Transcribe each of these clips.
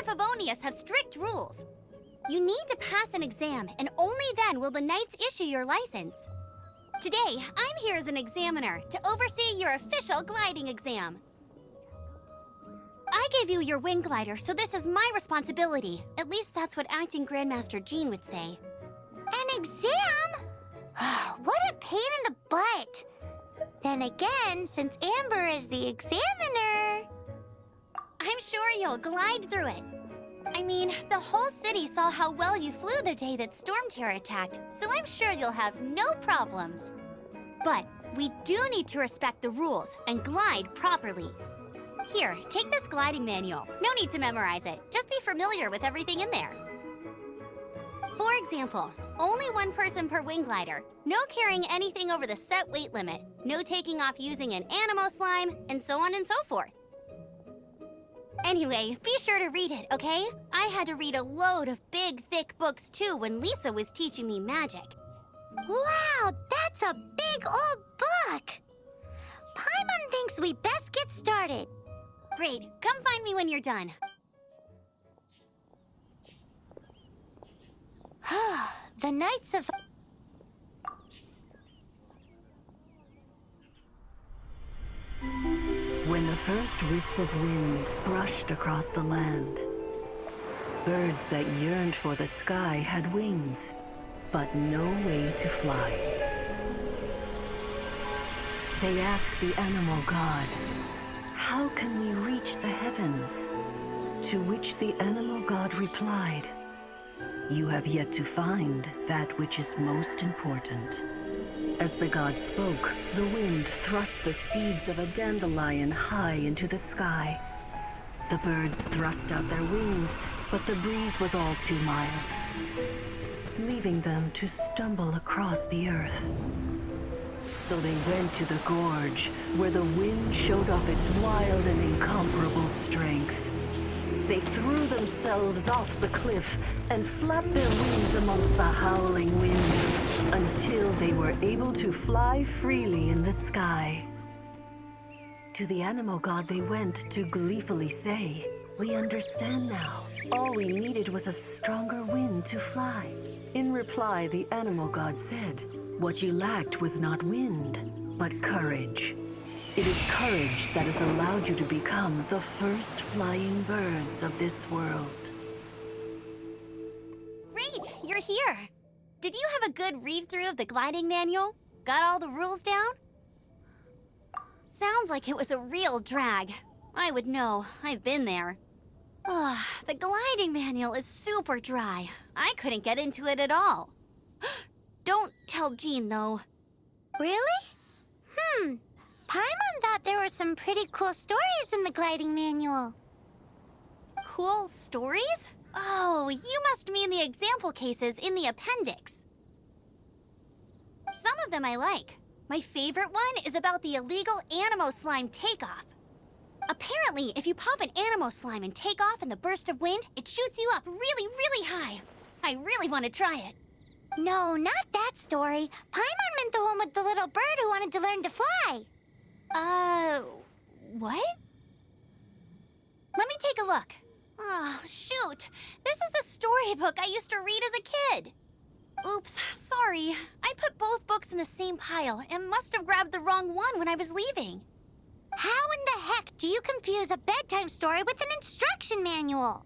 Favonius have strict rules. You need to pass an exam, and only then will the Knights issue your license. Today, I'm here as an examiner to oversee your official gliding exam. I gave you your wing glider, so this is my responsibility. At least that's what Acting Grandmaster Jean would say. An exam? What a pain in the butt. Then again, since Amber is the examiner... I'm sure you'll glide through it. I mean, the whole city saw how well you flew the day that Storm Terror attacked, so I'm sure you'll have no problems. But we do need to respect the rules and glide properly. Here, take this gliding manual. No need to memorize it. Just be familiar with everything in there. For example, only one person per wing glider, no carrying anything over the set weight limit, no taking off using an Animo slime, and so on and so forth. Anyway, be sure to read it, okay? I had to read a load of big, thick books too when Lisa was teaching me magic. Wow, that's a big old book! Paimon thinks we best get started. Great, come find me when you're done. The Knights of... When the first wisp of wind brushed across the land, birds that yearned for the sky had wings, but no way to fly. They asked the animal god, "How can we reach the heavens?" To which the animal god replied, "You have yet to find that which is most important." As the god spoke, the wind thrust the seeds of a dandelion high into the sky. The birds thrust out their wings, but the breeze was all too mild, leaving them to stumble across the earth. So they went to the gorge, where the wind showed off its wild and incomparable strength. They threw themselves off the cliff and flapped their wings amongst the howling winds until they were able to fly freely in the sky. To the animal god they went to gleefully say, "We understand now. All we needed was a stronger wind to fly." In reply, the animal god said, "What you lacked was not wind, but courage. It is courage that has allowed you to become the first flying birds of this world." Great, you're here. Did you have a good read-through of the gliding manual? Got all the rules down? Sounds like it was a real drag. I would know, I've been there. The gliding manual is super dry. I couldn't get into it at all. Don't tell Jean, though. Really? Paimon thought there were some pretty cool stories in the gliding manual. Cool stories? Oh, you must mean the example cases in the appendix. Some of them I like. My favorite one is about the illegal Animo slime takeoff. Apparently, if you pop an Animo slime and take off in the burst of wind, it shoots you up really, really high. I really want to try it. No, not that story. Paimon meant the one with the little bird who wanted to learn to fly. What? Let me take a look. Oh, shoot. This is the storybook I used to read as a kid. Oops, sorry. I put both books in the same pile and must have grabbed the wrong one when I was leaving. How in the heck do you confuse a bedtime story with an instruction manual?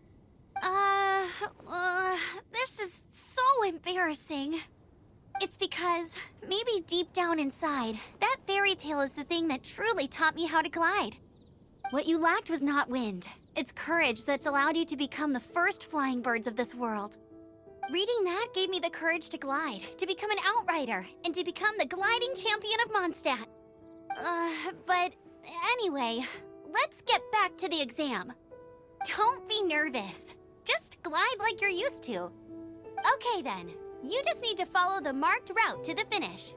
This is so embarrassing. It's because, maybe deep down inside, that fairy tale is the thing that truly taught me how to glide. What you lacked was not wind. It's courage that's allowed you to become the first flying birds of this world. Reading that gave me the courage to glide, to become an outrider, and to become the gliding champion of Mondstadt. But anyway, let's get back to the exam. Don't be nervous. Just glide like you're used to. Okay then, you just need to follow the marked route to the finish.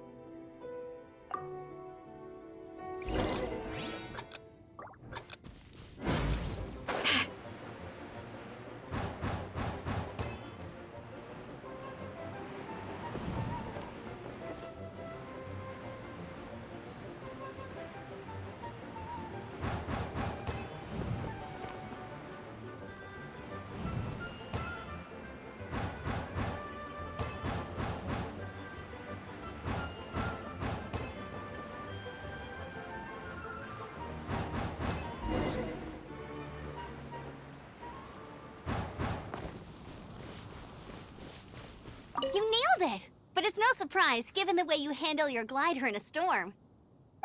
You nailed it! But it's no surprise, given the way you handle your glider in a storm.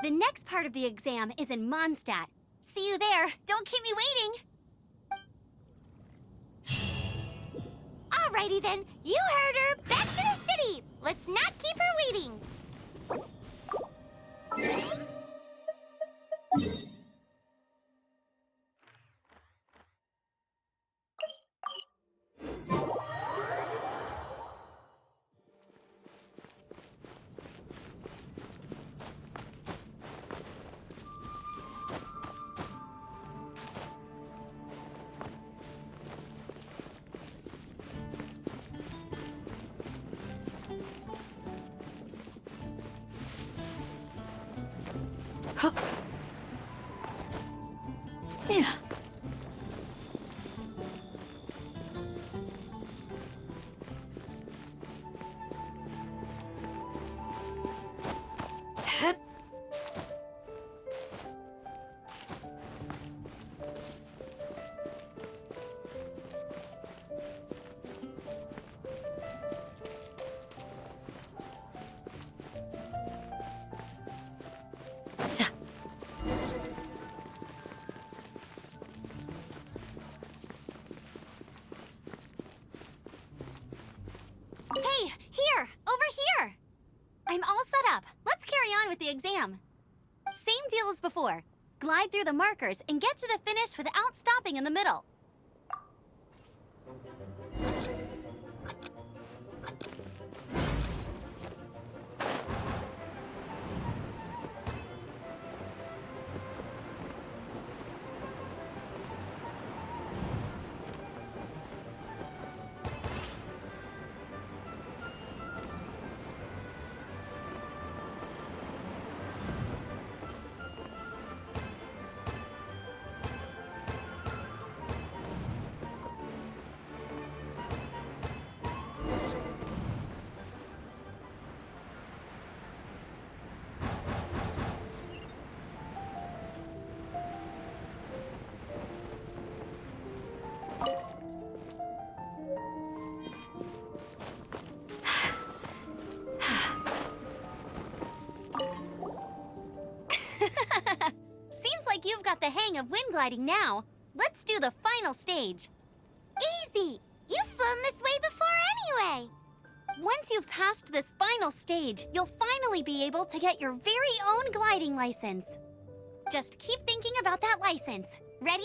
The next part of the exam is in Mondstadt. See you there. Don't keep me waiting. Alrighty then, you heard her. Back to the city. Let's not keep her waiting. Hey, here! Over here! I'm all set up. Let's carry on with the exam. Same deal as before. Glide through the markers and get to the finish without stopping in the middle. Seems like you've got the hang of wind gliding now. Let's do the final stage. Easy. You've flown this way before anyway. Once you've passed this final stage, you'll finally be able to get your very own gliding license. Just keep thinking about that license. Ready?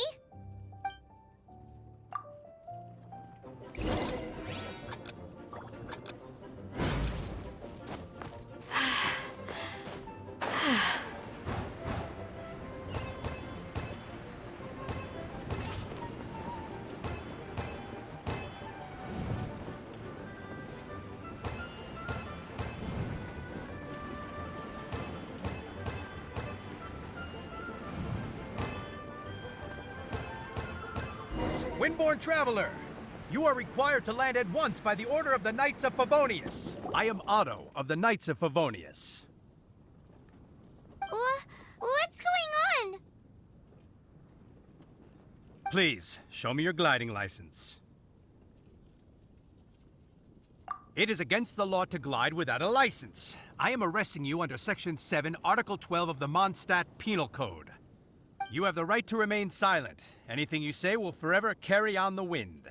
Windborne Traveler, you are required to land at once by the order of the Knights of Favonius. I am Otto of the Knights of Favonius. What's going on? Please, show me your gliding license. It is against the law to glide without a license. I am arresting you under Section 7, Article 12 of the Mondstadt Penal Code. You have the right to remain silent. Anything you say will forever carry on the wind.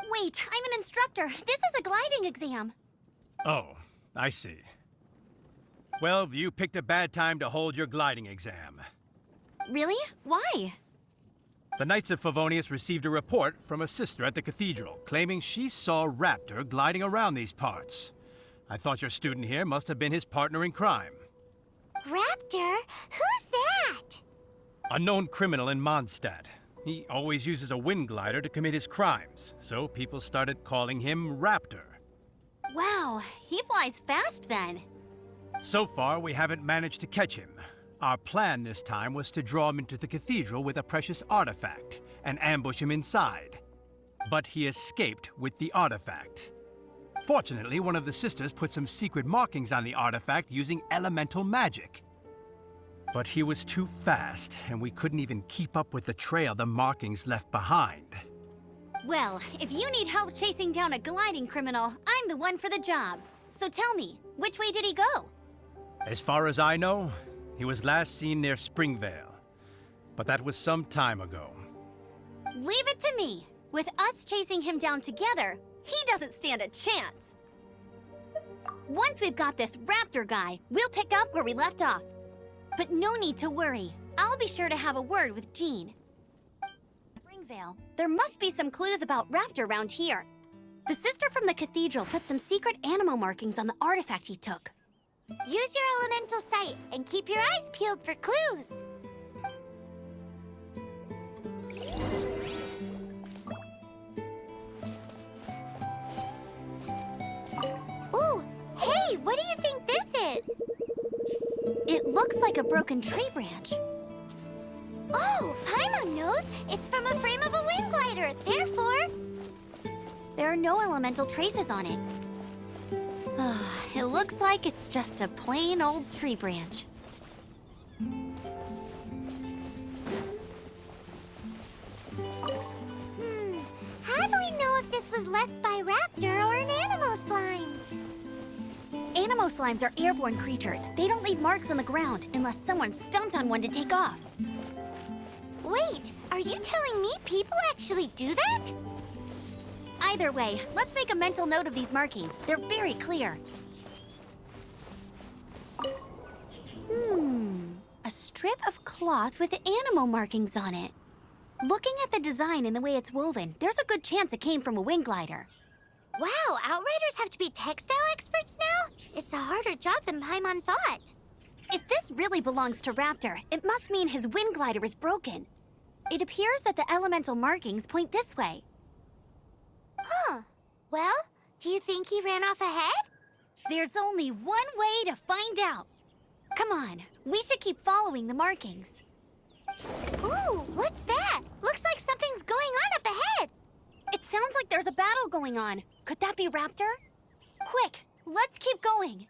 Wait, I'm an instructor. This is a gliding exam. Oh, I see. Well, you picked a bad time to hold your gliding exam. Really? Why? The Knights of Favonius received a report from a sister at the cathedral claiming she saw Raptor gliding around these parts. I thought your student here must have been his partner in crime. Raptor? Who's that? A known criminal in Mondstadt. He always uses a wind glider to commit his crimes, so people started calling him Raptor. Wow, he flies fast then. So far, we haven't managed to catch him. Our plan this time was to draw him into the cathedral with a precious artifact and ambush him inside. But he escaped with the artifact. Fortunately, one of the sisters put some secret markings on the artifact using elemental magic. But he was too fast, and we couldn't even keep up with the trail the markings left behind. Well, if you need help chasing down a gliding criminal, I'm the one for the job. So tell me, which way did he go? As far as I know, he was last seen near Springvale. But that was some time ago. Leave it to me. With us chasing him down together, he doesn't stand a chance. Once we've got this raptor guy, we'll pick up where we left off. But no need to worry. I'll be sure to have a word with Jean. Springvale, there must be some clues about raptor around here. The sister from the cathedral put some secret animal markings on the artifact he took. Use your elemental sight and keep your eyes peeled for clues. Ooh, hey, what do you think this is? It looks like a broken tree branch. Oh, Paimon knows. It's from a frame of a wind glider. Therefore, There are no elemental traces on it. It looks like it's just a plain old tree branch. how do we know if this was left by raptor or an animal slime? Animo slimes are airborne creatures. They don't leave marks on the ground unless someone stomped on one to take off. Wait, are you telling me people actually do that? Either way, let's make a mental note of these markings. They're very clear. A strip of cloth with animal markings on it. Looking at the design and the way it's woven, there's a good chance it came from a wind glider. Wow, Outriders have to be textile experts now? It's a harder job than Paimon thought. If this really belongs to Raptor, it must mean his wind glider is broken. It appears that the elemental markings point this way. Huh. Well, do you think he ran off ahead? There's only one way to find out. Come on, we should keep following the markings. Ooh, what's that? Looks like something's going on up ahead. It sounds like there's a battle going on. Could that be Raptor? Quick, let's keep going.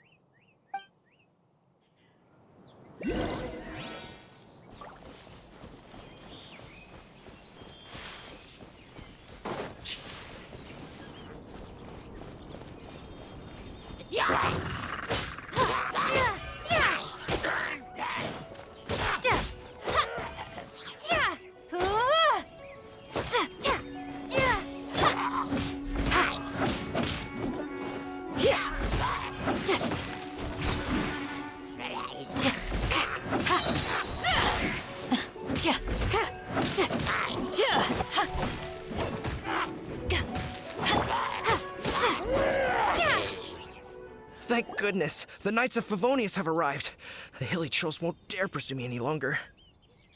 Thank goodness, the Knights of Favonius have arrived. The Hilichurls won't dare pursue me any longer.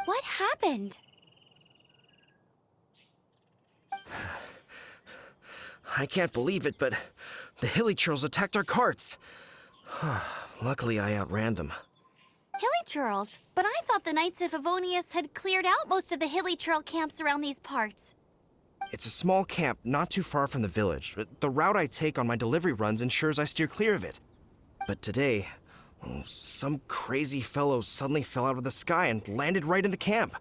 What happened? I can't believe it, but the Hilichurls attacked our carts. Luckily, I outran them. Hilichurls? But I thought the Knights of Favonius had cleared out most of the Hilichurl camps around these parts. It's a small camp not too far from the village. The route I take on my delivery runs ensures I steer clear of it. But today, some crazy fellow suddenly fell out of the sky and landed right in the camp.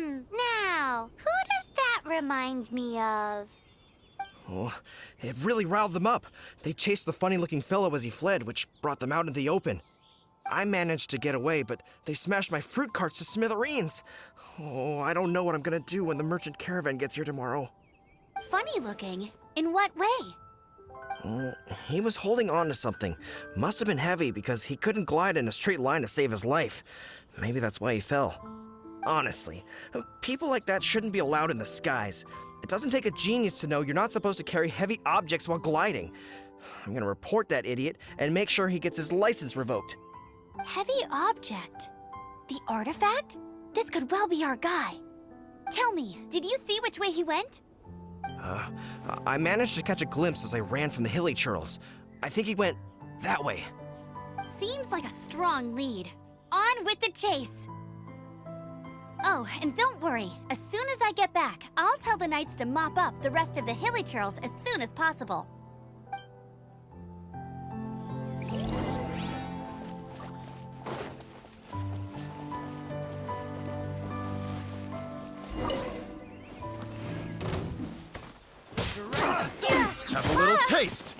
Now, who does that remind me of? Oh, it really riled them up. They chased the funny-looking fellow as he fled, which brought them out in the open. I managed to get away, but they smashed my fruit carts to smithereens. Oh, I don't know what I'm gonna do when the merchant caravan gets here tomorrow. Funny looking? In what way? Oh, he was holding on to something. Must have been heavy because he couldn't glide in a straight line to save his life. Maybe that's why he fell. Honestly, people like that shouldn't be allowed in the skies. It doesn't take a genius to know you're not supposed to carry heavy objects while gliding. I'm gonna report that idiot and make sure he gets his license revoked. Heavy object? The artifact? This could well be our guy. Tell me, did you see which way he went? I managed to catch a glimpse as I ran from the Hilichurls. I think he went that way. Seems like a strong lead. On with the chase! Oh, and don't worry. As soon as I get back, I'll tell the Knights to mop up the rest of the Hilichurls as soon as possible. Waste!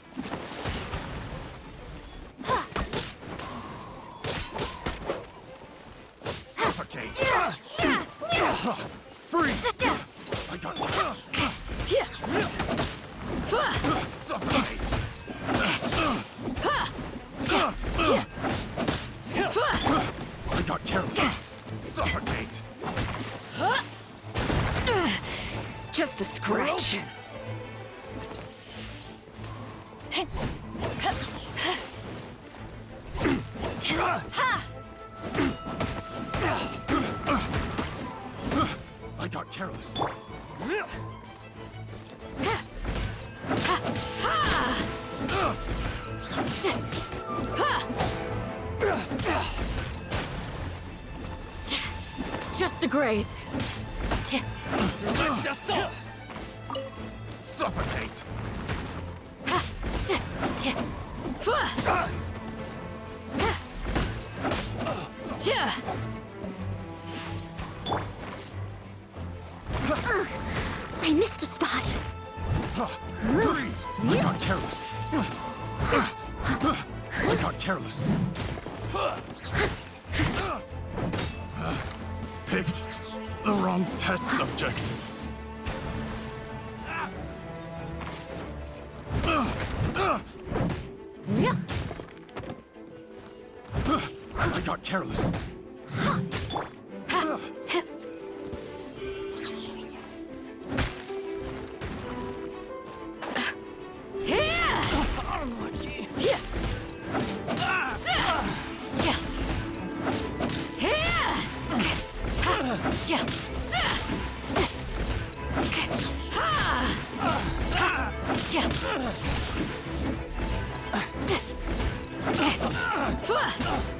Suffocate! Freeze! I got it! Suffocate! I got careless! Suffocate! Just a scratch. I got careless. Just a graze. Direct assault! Suffocate! I missed a spot. Freeze! I got careless. I got careless. Picked the wrong test subject. I got careless.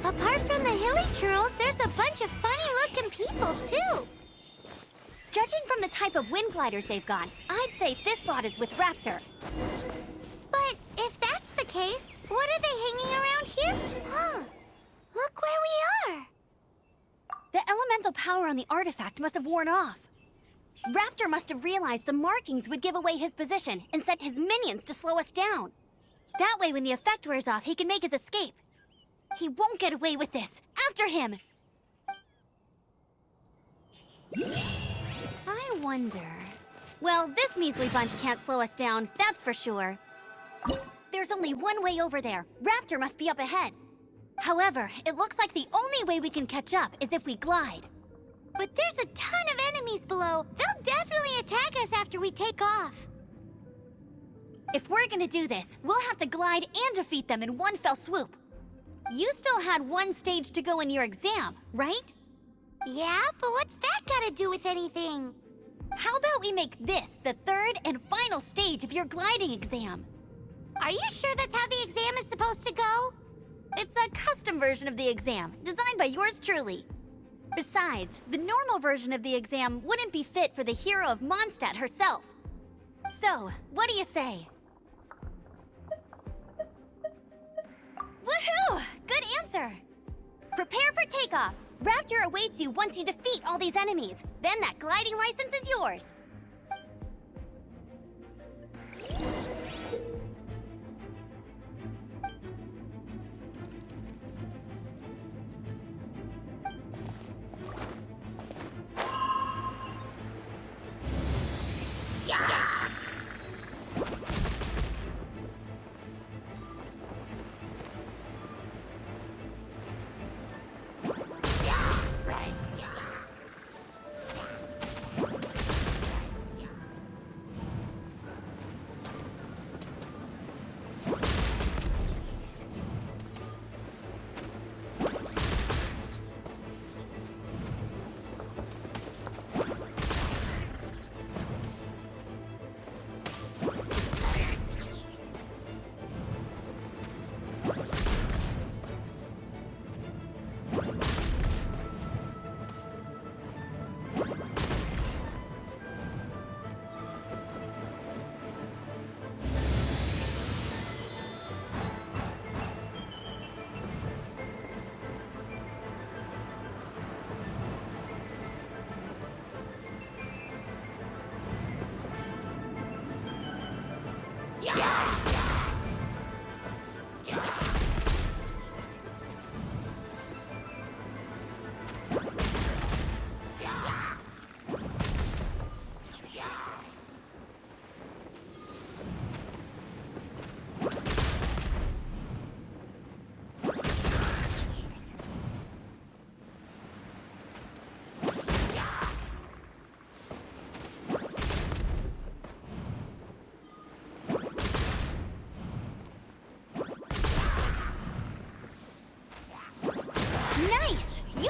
Apart from the Hilichurls, there's a bunch of funny-looking people, too. Judging from the type of wind gliders they've got, I'd say this lot is with Raptor. But if that's the case, what are they hanging around here? Huh. Look where we are. The elemental power on the artifact must have worn off. Raptor must have realized the markings would give away his position and sent his minions to slow us down. That way, when the effect wears off, he can make his escape. He won't get away with this. After him! I wonder... Well, this measly bunch can't slow us down, that's for sure. There's only one way over there. Raptor must be up ahead. However, it looks like the only way we can catch up is if we glide. But there's a ton of enemies below. They'll definitely attack us after we take off. If we're gonna do this, we'll have to glide and defeat them in one fell swoop. You still had one stage to go in your exam, right? Yeah, but what's that got to do with anything? How about we make this the third and final stage of your gliding exam? Are you sure that's how the exam is supposed to go? It's a custom version of the exam, designed by yours truly. Besides, the normal version of the exam wouldn't be fit for the hero of Mondstadt herself. So, what do you say? Woohoo! Good answer! Prepare for takeoff. Raptor awaits you once you defeat all these enemies. Then that gliding license is yours.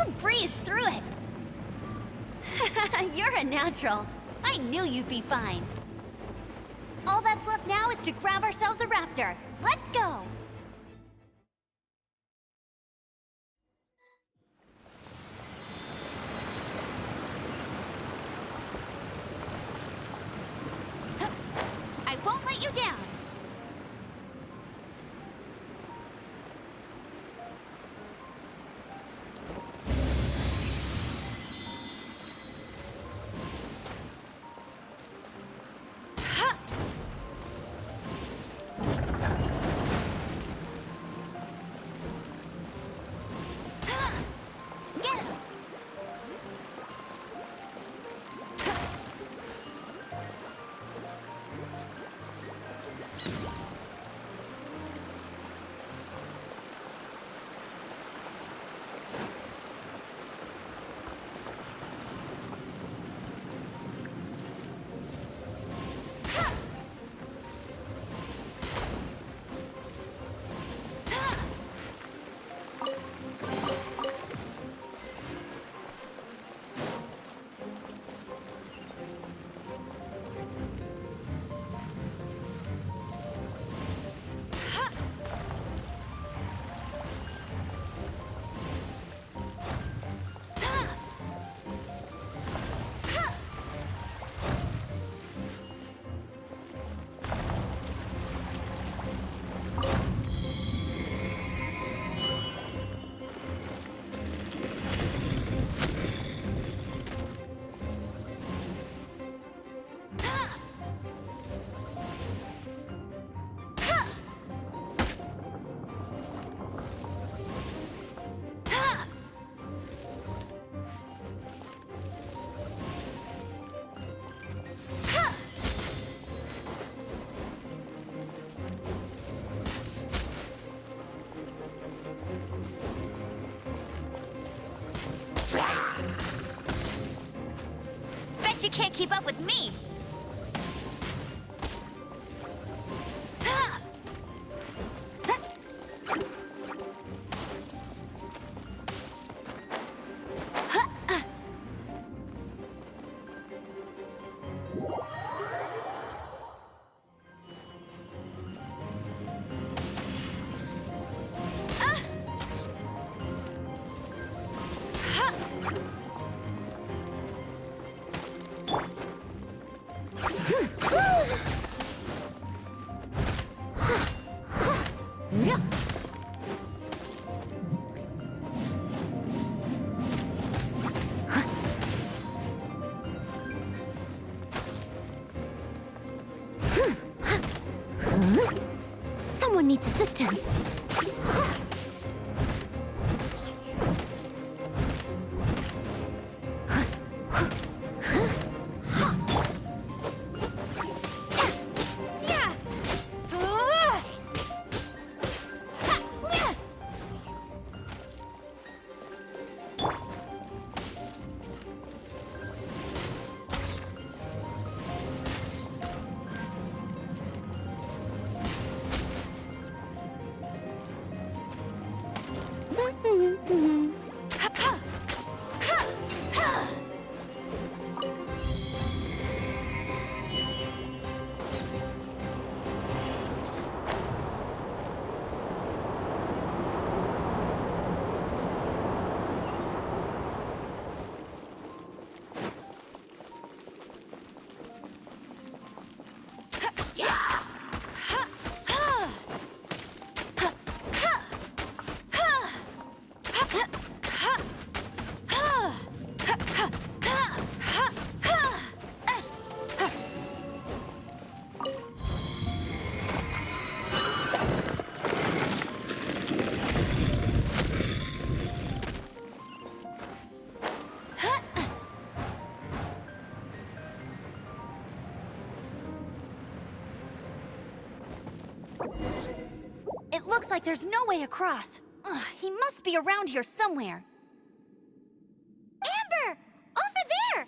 You breezed through it! You're a natural. I knew you'd be fine. All that's left now is to grab ourselves a raptor. Let's go! I won't let you down! Get him! Bet you can't keep up with me! Someone needs assistance. It looks like there's no way across. Ugh, he must be around here somewhere. Amber! Over there!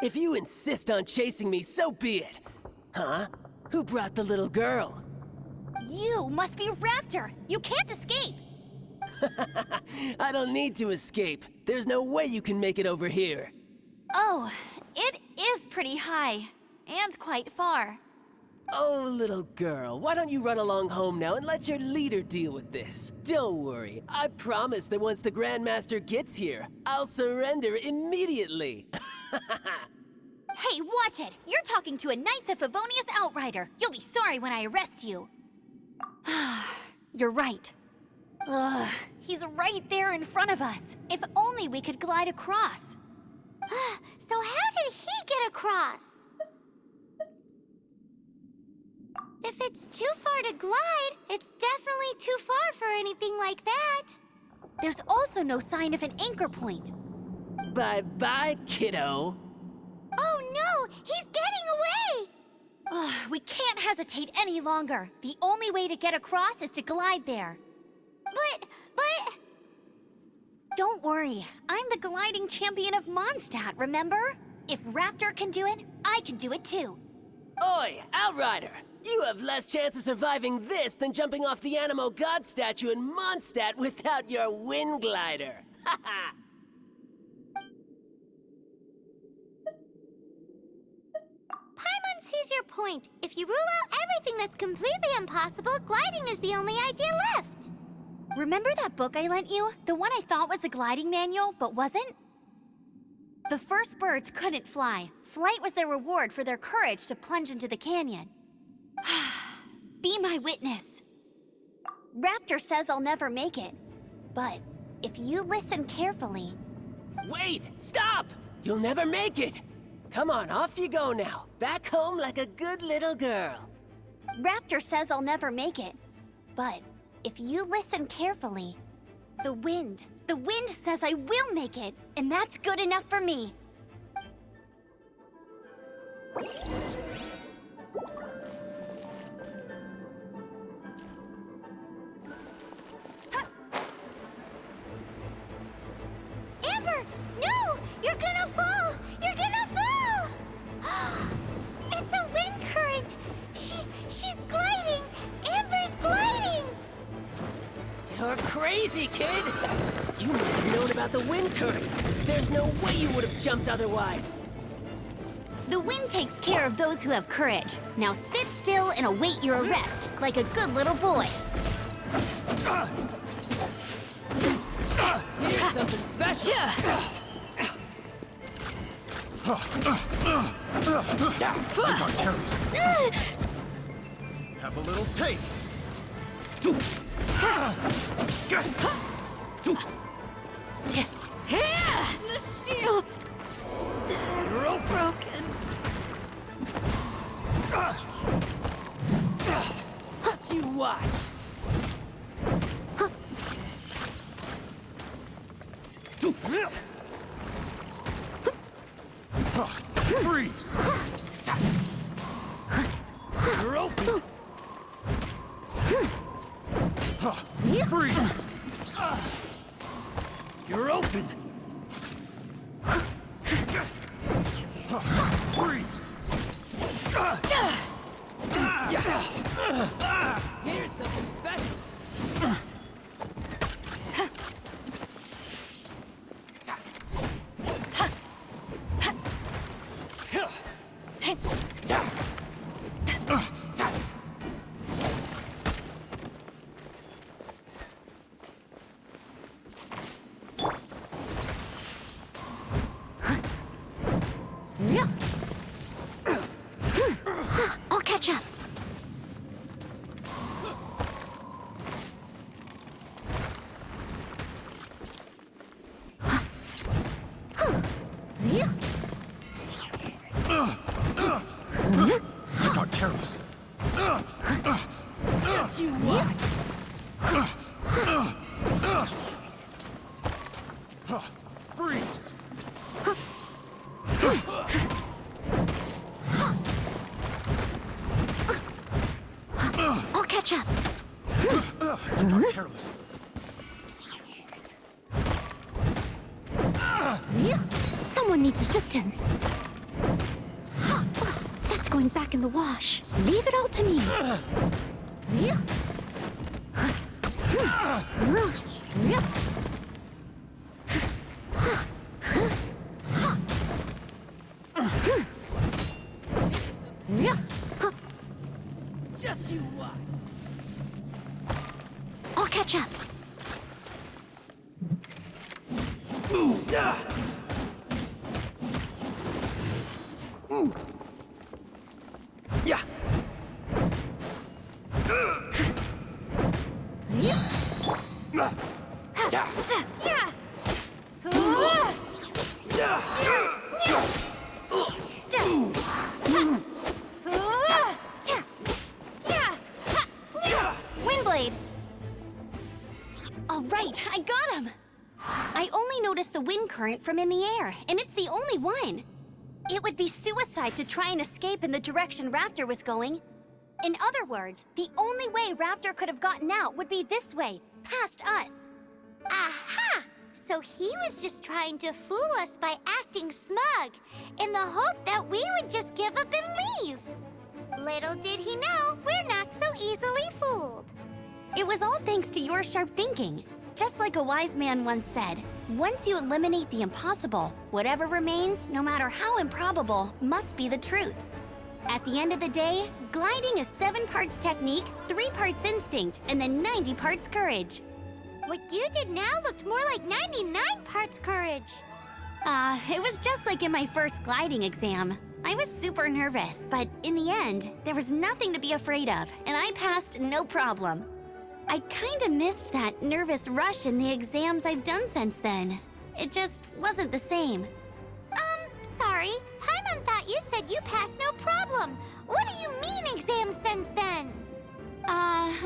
If you insist on chasing me, so be it. Huh? Who brought the little girl? You must be Raptor. You can't escape. I don't need to escape. There's no way you can make it over here. Oh, it is pretty high. And quite far. Oh, little girl, why don't you run along home now and let your leader deal with this? Don't worry, I promise that once the Grandmaster gets here, I'll surrender immediately. Hey, watch it! You're talking to a Knights of Favonius outrider. You'll be sorry when I arrest you. You're right. Ugh, he's right there in front of us. If only we could glide across. So how did he get across? If it's too far to glide, it's definitely too far for anything like that. There's also no sign of an anchor point. Bye-bye, kiddo. Oh no, he's getting away! Ugh, we can't hesitate any longer. The only way to get across is to glide there. But... Don't worry, I'm the gliding champion of Mondstadt, remember? If Raptor can do it, I can do it too. Oi, Outrider! You have less chance of surviving this than jumping off the Animo God statue in Mondstadt without your wind glider. Haha! Paimon sees your point. If you rule out everything that's completely impossible, gliding is the only idea left. Remember that book I lent you? The one I thought was the gliding manual, but wasn't? The first birds couldn't fly. Flight was their reward for their courage to plunge into the canyon. Be my witness. Raptor says I'll never make it. But if you listen carefully... Wait! Stop! You'll never make it! Come on, off you go now. Back home like a good little girl. Raptor says I'll never make it. But if you listen carefully, the wind says I will make it, and that's good enough for me. Amber, no! You're gonna fall! You're gonna fall! It's a wind current! She's gliding! Amber's gliding! You're crazy, kid! You must have known about the wind current. There's no way you would have jumped otherwise. The wind takes care of those who have courage. Now sit still and await your arrest, like a good little boy. Here's something special. Have a little taste. The shield is broken. Just you watch. Freeze! You're open. Freeze! You're open. Freeze! Here's something special. I'll catch up. I got careless. Just you watch. Freeze! I'll catch up. I got careless. Someone needs assistance. That's going back in the wash. Leave it all to me. Yeah. Windblade! All right, I got him! I only noticed the wind current from in the air, and it's the only one. It would be suicide to try and escape in the direction Raptor was going. In other words, the only way Raptor could have gotten out would be this way, past us. Aha! So he was just trying to fool us by acting smug, in the hope that we would just give up and leave. Little did he know, we're not so easily fooled. It was all thanks to your sharp thinking. Just like a wise man once said, once you eliminate the impossible, whatever remains, no matter how improbable, must be the truth. At the end of the day, gliding is 7 parts technique, 3 parts instinct, and then 90 parts courage. What you did now looked more like 99 parts courage. It was just like in my first gliding exam. I was super nervous, but in the end, there was nothing to be afraid of, and I passed no problem. I kinda missed that nervous rush in the exams I've done since then. It just wasn't the same. Sorry. Paimon thought you said you passed no problem. What do you mean exam since then?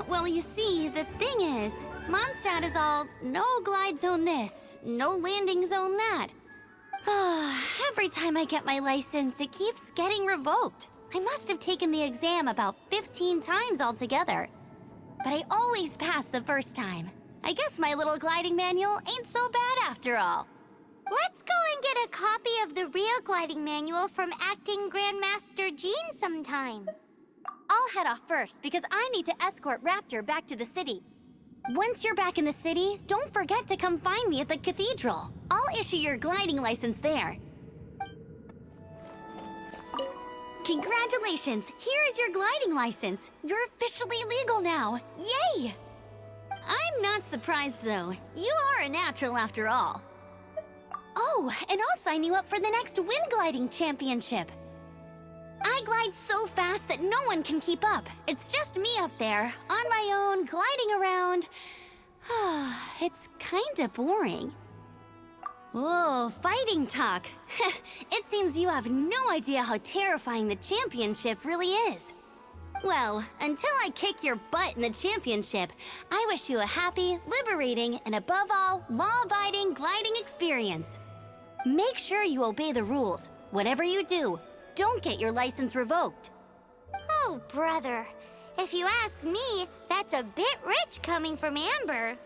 Well, you see, the thing is, Mondstadt is all no glide zone this, no landing zone that. Every time I get my license, it keeps getting revoked. I must have taken the exam about 15 times altogether. But I always pass the first time. I guess my little gliding manual ain't so bad after all. Let's go and get a copy of the real gliding manual from Acting Grandmaster Jean sometime. I'll head off first because I need to escort Raptor back to the city. Once you're back in the city, don't forget to come find me at the cathedral. I'll issue your gliding license there. Congratulations! Here is your gliding license. You're officially legal now. Yay! I'm not surprised, though. You are a natural after all. Oh, and I'll sign you up for the next wind gliding championship. I glide so fast that no one can keep up. It's just me up there, on my own, gliding around. It's kinda boring. Whoa, fighting talk. It seems you have no idea how terrifying the championship really is. Well, until I kick your butt in the championship, I wish you a happy, liberating, and above all, law-abiding gliding experience. Make sure you obey the rules. Whatever you do, don't get your license revoked. Oh, brother. If you ask me, that's a bit rich coming from Amber.